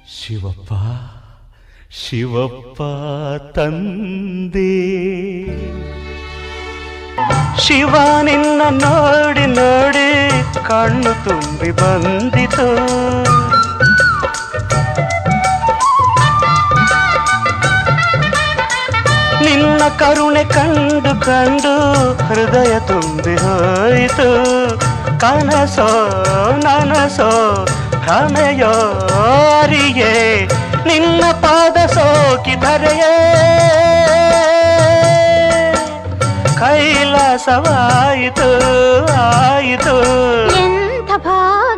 ಶಿವಪ್ಪ ಶಿವಪ್ಪ ತಂದೆ ಶಿವ ನಿನ್ನ ನೋಡಿ ನೋಡಿ ಕಣ್ಣು ತುಂಬಿ ಬಂದಿತು ನಿನ್ನ ಕರುಣೆ ಕಂಡು ಕಂಡು ಹೃದಯ ತುಂಬಿ ಹೋಯಿತು ಕನಸೋ ನನಸೋ ಭ್ರಮೆಯೋ ಅರಿಯೇ ನಿನ್ನ ಪಾದ ಸೋಕಿದರೆಯೇ ಕೈಲಾಸವಾಯಿತು ಆಯಿತು ಎಂಥ ಭಾಗ್ಯ